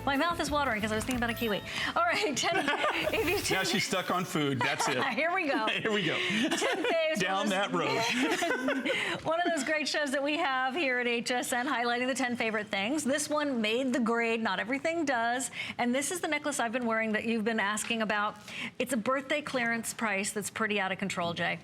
My mouth is watering because I was thinking about a kiwi. All right, 10, now she's stuck on food, that's it. Here we go. Here we go. 10 faves. Down that road. One of those great shows that we have here at HSN highlighting the 10 favorite things. This one made the grade, not everything does. And this is the necklace I've been wearing that you've been asking about. It's a birthday clearance price that's pretty out of control, Jay.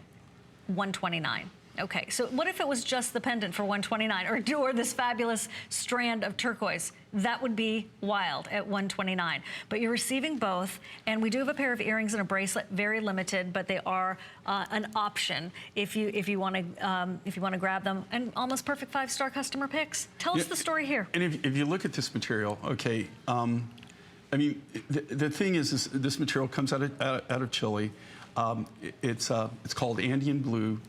$129. Okay, so what if it was just the pendant for $129 or this fabulous strand of turquoise? That would be wild at $129. But you're receiving both, and we do have a pair of earrings and a bracelet, very limited, but they are an option if you want to grab them. And almost perfect 5-star customer picks. Tell us the story here. And if you look at this material, okay, I mean, the thing is this material comes out of Chile. It's called Andean blue.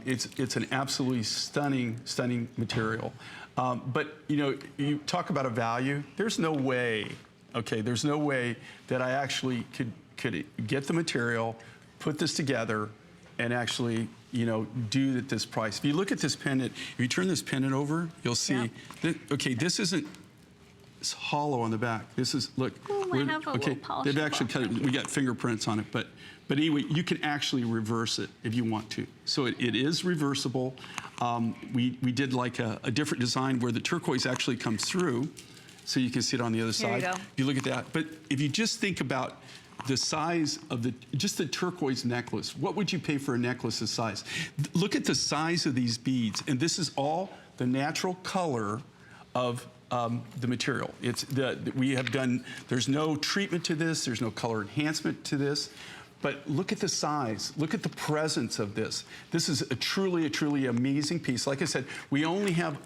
It's an absolutely stunning material. But you know, you talk about a value. There's no way, okay, there's no way that I actually could get the material, put this together, and actually, you know, do it at this price. If you look at this pendant, if you turn this pendant over, you'll see that, okay, this isn't. It's hollow on the back. This is, look. Ooh, I have a little polish. They've actually cut it. We got fingerprints on it, but anyway, you can actually reverse it if you want to. So it is reversible. We did like a different design where the turquoise actually comes through, so you can see it on the other side. Here you go. You look at that. But if you just think about the size of just the turquoise necklace, what would you pay for a necklace this size? Look at the size of these beads, and this is all the natural color of the material. We have done, there's no treatment to this, there's no color enhancement to this, but look at the size, look at the presence of this. This is a truly amazing piece. Like I said, we only have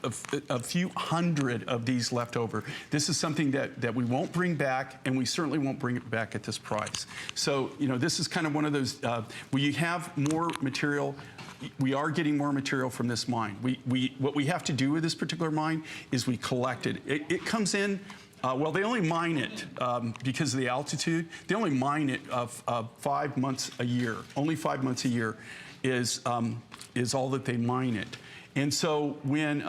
a few hundred of these left over. This is something that we won't bring back, and we certainly won't bring it back at this price. So, you know, this is kind of one of those, where you have more material. We are getting more material from this mine. What we have to do with this particular mine is we collect it. It comes in, well, they only mine it because of the altitude. They only mine it 5 months a year. Only 5 months a year is all that they mine it. And so when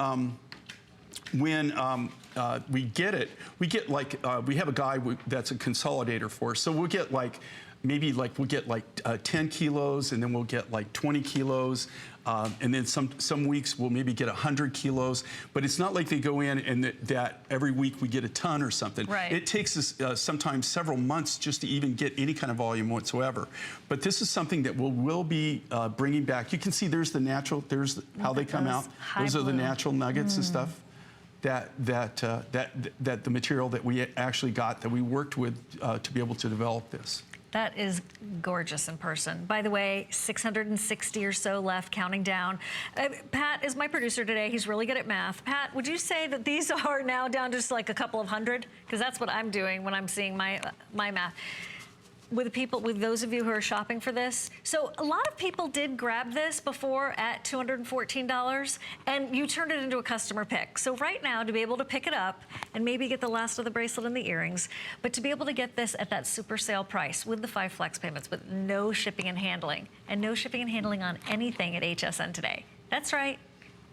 we get it, we get like, we have a guy that's a consolidator for us. So we'll get like, maybe like we'll get like 10 kilos, and then we'll get like 20 kilos, and then some weeks we'll maybe get 100 kilos. But it's not like they go in and that every week we get a ton or something. Right. It takes us sometimes several months just to even get any kind of volume whatsoever. But this is something that we'll be bringing back. You can see there's the natural, there's how they come out. Those are the natural nuggets and stuff. That the material that we actually got, that we worked with to be able to develop this. That is gorgeous in person. By the way, 660 or so left, counting down. Pat is my producer today. He's really good at math. Pat, would you say that these are now down to just like a couple of hundred? Because that's what I'm doing when I'm seeing my math. With those of you who are shopping for this. So a lot of people did grab this before at $214, and you turned it into a customer pick. So right now, to be able to pick it up and maybe get the last of the bracelet and the earrings, but to be able to get this at that super sale price with the 5 flex payments, with no shipping and handling, and no shipping and handling on anything at HSN today. That's right.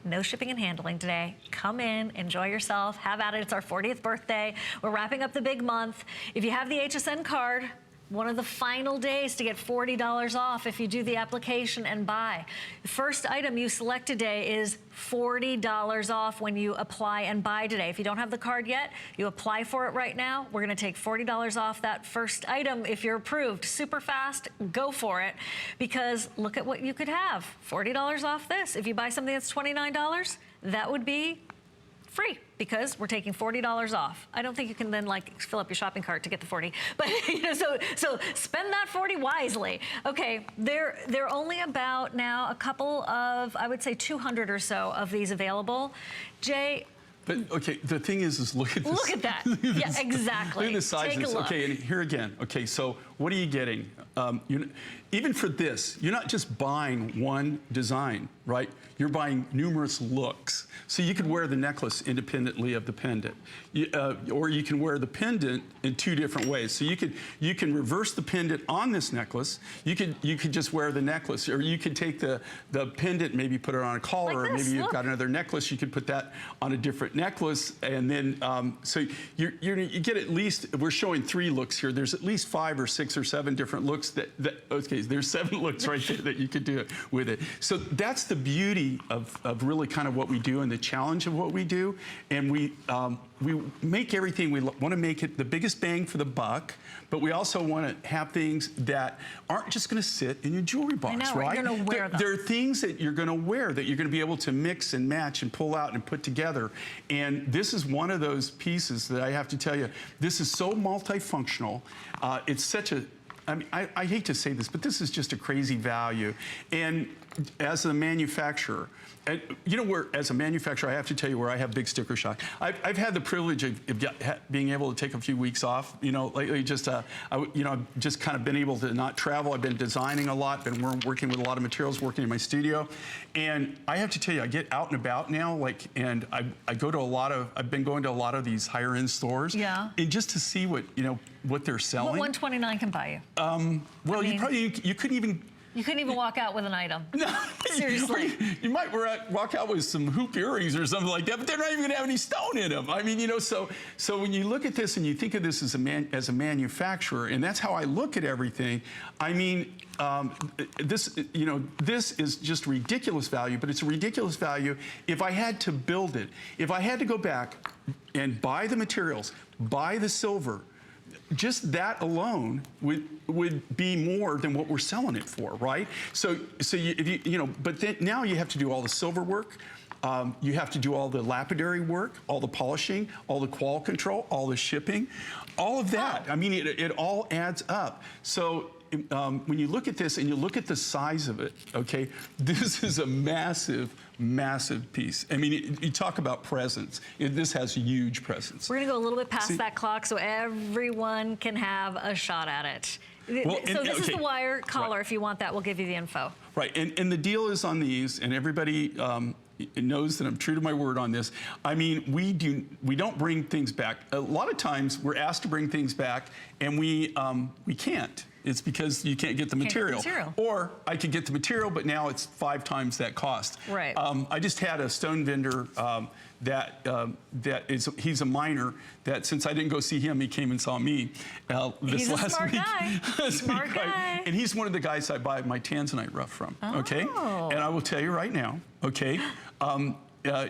No shipping and handling today. Come in, enjoy yourself, have at it. It's our 40th birthday. We're wrapping up the big month. If you have the HSN card, one of the final days to get $40 off if you do the application and buy. The first item you select today is $40 off when you apply and buy today. If you don't have the card yet, you apply for it right now. We're gonna take $40 off that first item if you're approved. Super fast, go for it, because look at what you could have. $40 off this. If you buy something that's $29, that would be free, because we're taking $40 off. I don't think you can then like fill up your shopping cart to get the 40, but you know, so spend that 40 wisely. Okay, they're only about now a couple of, I would say 200 or so of these available. Jay. But okay, the thing is look at this. Look at that. Yeah, exactly. Look at the size Take of this. a look. Okay, and here again. Okay, so what are you getting? Even for this, you're not just buying one design, right? You're buying numerous looks. So you could wear the necklace independently of the pendant, or you can wear the pendant in 2 different ways. So you can reverse the pendant on this necklace. You could just wear the necklace, or you could take the pendant, maybe put it on a collar, like or maybe you've look. got another necklace. You could put that on a different necklace, and then so you get at least, we're showing 3 looks here. There's at least 5 or 6 or 7 different looks okay, there's 7 looks right there that you could do it with it. So that's the beauty of really kind of what we do and the challenge of what we do. And we make everything, we want to make it the biggest bang for the buck, but we also want to have things that aren't just going to sit in your jewelry box, I know, right? you're going to wear them. There are things that you're going to wear that you're going to be able to mix and match and pull out and put together. And this is one of those pieces that I have to tell you, this is so multifunctional. It's such a, I mean, I hate to say this, but this is just a crazy value. And as a manufacturer, and you know, where as a manufacturer, I have to tell you where I have big sticker shock. I've had the privilege of being able to take a few weeks off. You know, lately, just I've just kind of been able to not travel. I've been designing a lot, been working with a lot of materials, working in my studio, and I have to tell you, I get out and about now, and I go to a lot of. I've been going to a lot of these higher end stores, yeah, and just to see what they're selling. What $129 can buy you? Well, I mean, you couldn't even. You couldn't even walk out with an item. No, seriously. You might walk out with some hoop earrings or something like that, but they're not even going to have any stone in them. I mean, so when you look at this and you think of this as a manufacturer, and that's how I look at everything. I mean, this is just ridiculous value, but it's a ridiculous value if I had to build it. If I had to go back and buy the materials, buy the silver, just that alone would be more than what we're selling it for, right? So but then now you have to do all the silver work. You have to do all the lapidary work, all the polishing, all the qual control, all the shipping, all of that. I mean, it all adds up. So when you look at this and you look at the size of it, okay, this is a massive, massive piece. I mean, you talk about presence. This has huge presence. We're going to go a little bit past that clock so everyone can have a shot at it. Well, so this is the wire collar. Right. If you want that, we'll give you the info. Right, and the deal is on these, and everybody knows that I'm true to my word on this. I mean, we don't bring things back. A lot of times we're asked to bring things back, and we can't. It's because you can't get the material. Or I could get the material, but now it's 5 times that cost. Right. I just had a stone vendor he's a miner that since I didn't go see him, he came and saw me this last week. Smart guy. And he's one of the guys I buy my tanzanite rough from. Okay. And I will tell you right now. Okay.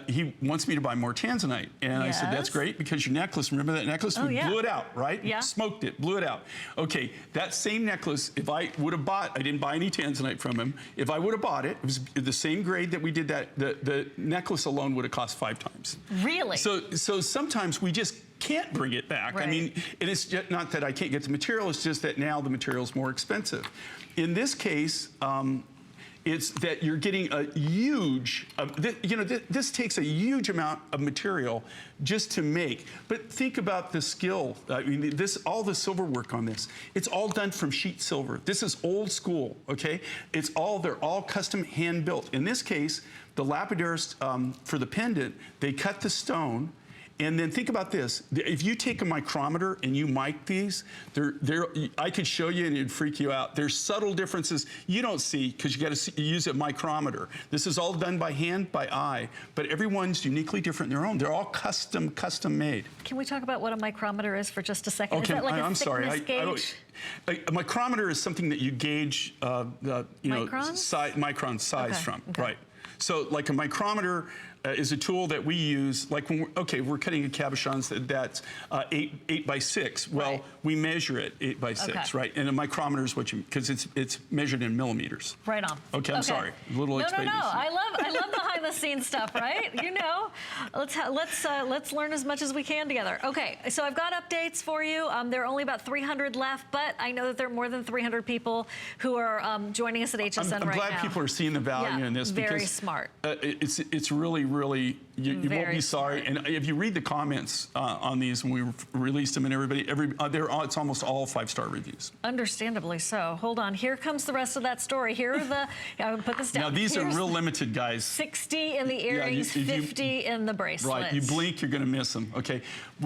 He wants me to buy more tanzanite. And I said, that's great, because your necklace, remember that necklace? We blew it out, right? Yeah. Smoked it, blew it out. Okay, that same necklace, if I would have bought, I didn't buy any tanzanite from him. If I would have bought it, it was the same grade that we did that, the necklace alone would have cost 5 times. Really? So sometimes we just can't bring it back. Right. I mean, and it's just not that I can't get the material, it's just that now the material is more expensive. In this case, it's that you're getting a huge, this takes a huge amount of material just to make. But think about the skill. I mean, all the silver work on this, it's all done from sheet silver. This is old school, okay? They're all custom hand built. In this case, the lapidaries for the pendant, they cut the stone. And then think about this. If you take a micrometer and you mic these, I could show you and it'd freak you out. There's subtle differences you don't see because you got to use a micrometer. This is all done by hand, by eye, but everyone's uniquely different in their own. They're all custom made. Can we talk about what a micrometer is for just a second? Okay, is that like I'm sorry. gauge? A micrometer is something that you gauge, micron size from, right? So like a micrometer is a tool that we use, like when we're cutting a cabochon that's 8 by 6. Well, we measure it 8 by 6, right? And a micrometer is because it's measured in millimeters. Right on. Okay, I'm sorry. A little No. I love behind the scenes stuff, right? Let's learn as much as we can together. Okay, so I've got updates for you. There are only about 300 left, but I know that there are more than 300 people who are joining us at HSN right now. I'm glad people are seeing the value in this. Very smart. It's really really, you won't Very be sorry. smart. And if you read the comments on these when we released them, and it's almost all 5-star reviews. Understandably so. Hold on. Here comes the rest of that story. Here are the, I would put this down. Now, these are Here's real limited, guys. 60 in the earrings, 50 in the bracelets. Right, you blink, you're gonna miss them, okay?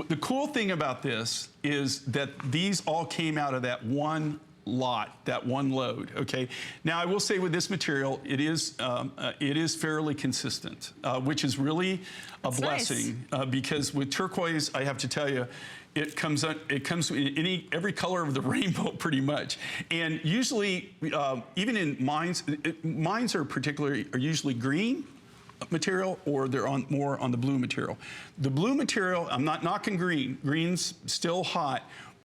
The cool thing about this is that these all came out of that one lot, that one load, okay? Now, I will say with this material, it is fairly consistent, which is really a blessing because with turquoise, I have to tell you, it comes in every color of the rainbow pretty much. And usually, even in mines are usually green material, or they're more on the blue material. The blue material, I'm not knocking green. Green's still hot,